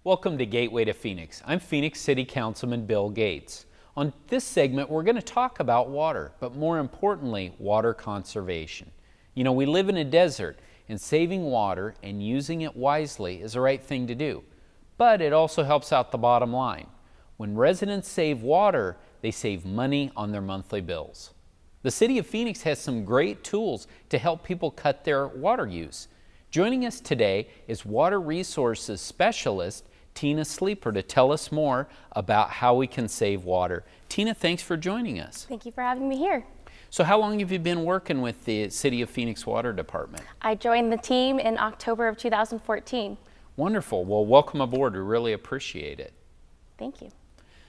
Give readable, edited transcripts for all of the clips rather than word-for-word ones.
Welcome to Gateway to Phoenix. I'm Phoenix City Councilman Bill Gates. On this segment, we're going to talk about water, but more importantly, water conservation. You know, we live in a desert, and saving water and using it wisely is the right thing to do. But it also helps out the bottom line. When residents save water, they save money on their monthly bills. The City of Phoenix has some great tools to help people cut their water use. Joining us today is Water Resources Specialist Tina Sleeper to tell us more about how we can save water. Tina, thanks for joining us. Thank you for having me here. So how long have you been working with the City of Phoenix Water Department? I joined the team in October of 2014. Wonderful. Well, welcome aboard. We really appreciate it. Thank you.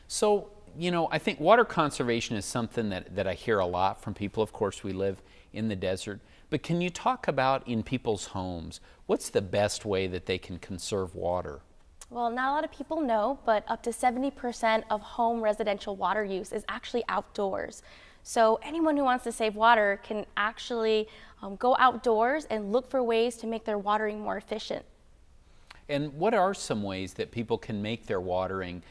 So, you know, I think water conservation is something that I hear a lot from people. Of course, we live in the desert. But can you talk about in people's homes, what's the best way that they can conserve water? Well, not a lot of people know, but up to 70% of home residential water use is actually outdoors. So anyone who wants to save water can actually go outdoors and look for ways to make their watering more efficient. And what are some ways that people can make their watering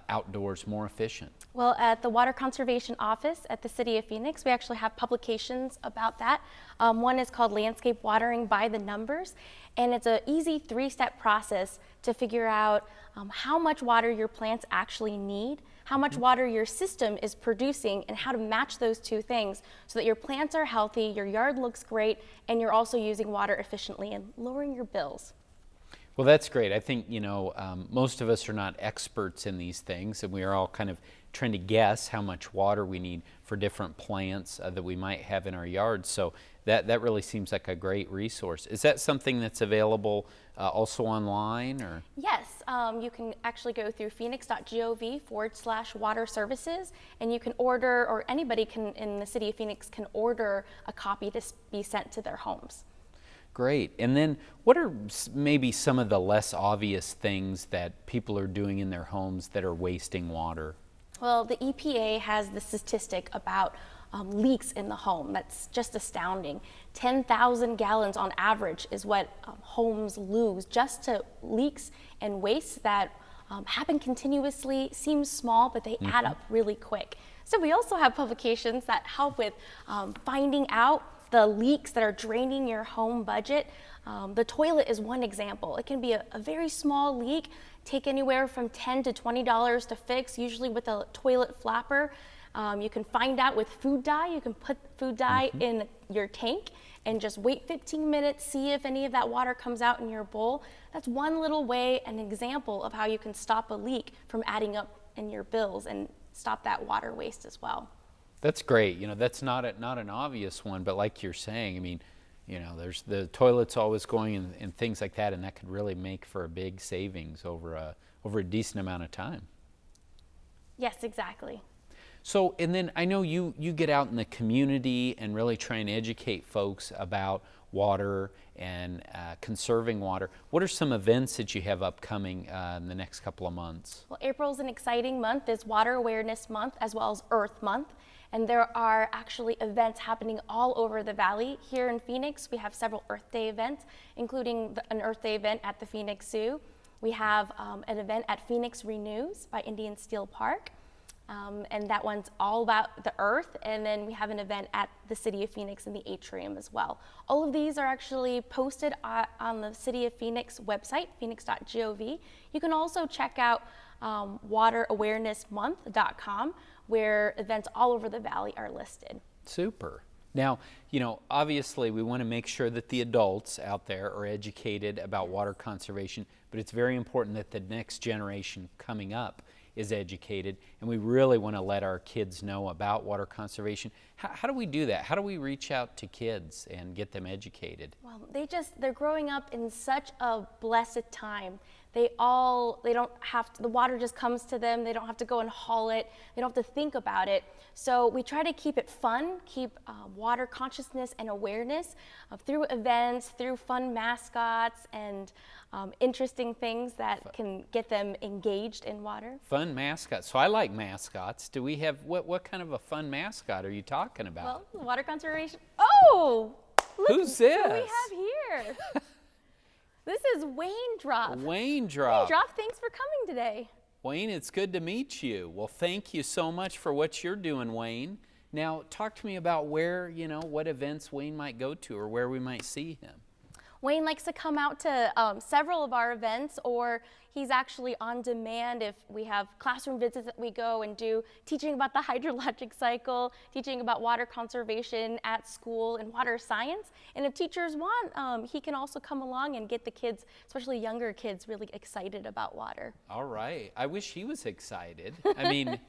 outdoors more efficient? Well, at the Water Conservation Office at the City of Phoenix, we actually have publications about that. One is called Landscape Watering by the Numbers, and it's an easy 3-step process to figure out how much water your plants actually need, how much water your system is producing, and how to match those two things so that your plants are healthy, your yard looks great, and you're also using water efficiently and lowering your bills. Well, that's great. I think, you know, most of us are not experts in these things, and we are all kind of trying to guess how much water we need for different plants that we might have in our yards. So that really seems like a great resource. Is that something that's available also online, or? Yes, you can actually go through phoenix.gov/water services, and you can order, or anybody can in the City of Phoenix can order a copy to be sent to their homes. Great. And then what are maybe some of the less obvious things that people are doing in their homes that are wasting water? Well, the EPA has the statistic about leaks in the home. That's just astounding. 10,000 gallons on average is what homes lose just to leaks and waste that happen continuously. Seems small, but they add up really quick. So we also have publications that help with finding out the leaks that are draining your home budget. The toilet is one example. It can be a very small leak, take anywhere from $10 to $20 to fix, usually with a toilet flapper. You can find out with food dye. You can put food dye in your tank and just wait 15 minutes, see if any of that water comes out in your bowl. That's one little way, an example of how you can stop a leak from adding up in your bills and stop that water waste as well. That's great. You know, that's not an obvious one, but like you're saying, I mean, you know, there's the toilet's always going and things like that, and that could really make for a big savings over a decent amount of time. Yes, exactly. So, and then I know you get out in the community and really try and educate folks about water and conserving water. What are some events that you have upcoming in the next couple of months? Well, April's an exciting month. It's Water Awareness Month as well as Earth Month. And there are actually events happening all over the valley. Here in Phoenix, we have several Earth Day events, including an Earth Day event at the Phoenix Zoo. We have an event at Phoenix Renews by Indian Steel Park. And that one's all about the earth. And then we have an event at the City of Phoenix in the atrium as well. All of these are actually posted on the City of Phoenix website, phoenix.gov. You can also check out waterawarenessmonth.com, where events all over the valley are listed. Super. Now, you know, obviously we want to make sure that the adults out there are educated about water conservation, but it's very important that the next generation coming up is educated, and we really want to let our kids know about water conservation. How do we do that? How do we reach out to kids and get them educated? Well, they're growing up in such a blessed time. They don't have to, the water just comes to them. They don't have to go and haul it. They don't have to think about it. So we try to keep it fun, keep water consciousness and awareness through events, through fun mascots and interesting things that can get them engaged in water. Fun mascots. So I like mascots. Do we have, what kind of a fun mascot are you talking about? Well, water conservation. Oh! Look Who's this? who we have here. This is Wayne Drop. Wayne Drop. Wayne Drop, thanks for coming today. Wayne, it's good to meet you. Well, thank you so much for what you're doing, Wayne. Now, talk to me about where, what events Wayne might go to or where we might see him. Wayne likes to come out to several of our events, or he's actually on demand if we have classroom visits that we go and do, teaching about the hydrologic cycle, teaching about water conservation at school and water science. And if teachers want, he can also come along and get the kids, especially younger kids, really excited about water. All right. I wish he was excited. I mean,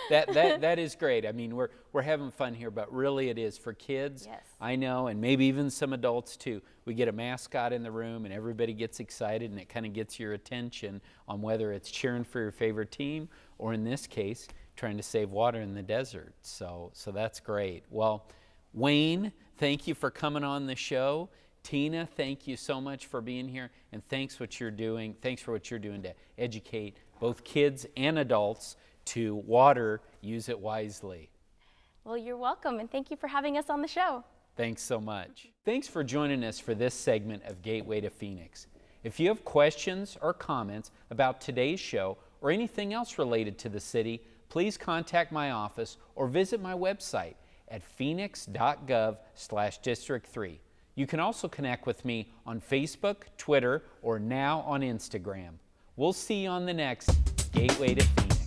that is great. I mean, we're having fun here, but really it is for kids. Yes. I know, and maybe even some adults too. We get a mascot in the room and everybody gets excited, and it kind of gets your attention on whether it's cheering for your favorite team or, in this case, trying to save water in the desert. So that's great. Well, Wayne, thank you for coming on the show. Tina, thank you so much for being here, and thanks for what you're doing to educate both kids and adults to water, use it wisely. Well, you're welcome, and thank you for having us on the show. Thanks so much. Thanks for joining us for this segment of Gateway to Phoenix. If you have questions or comments about today's show or anything else related to the city, please contact my office or visit my website at phoenix.gov/District 3. You can also connect with me on Facebook, Twitter, or now on Instagram. We'll see you on the next Gateway to Phoenix.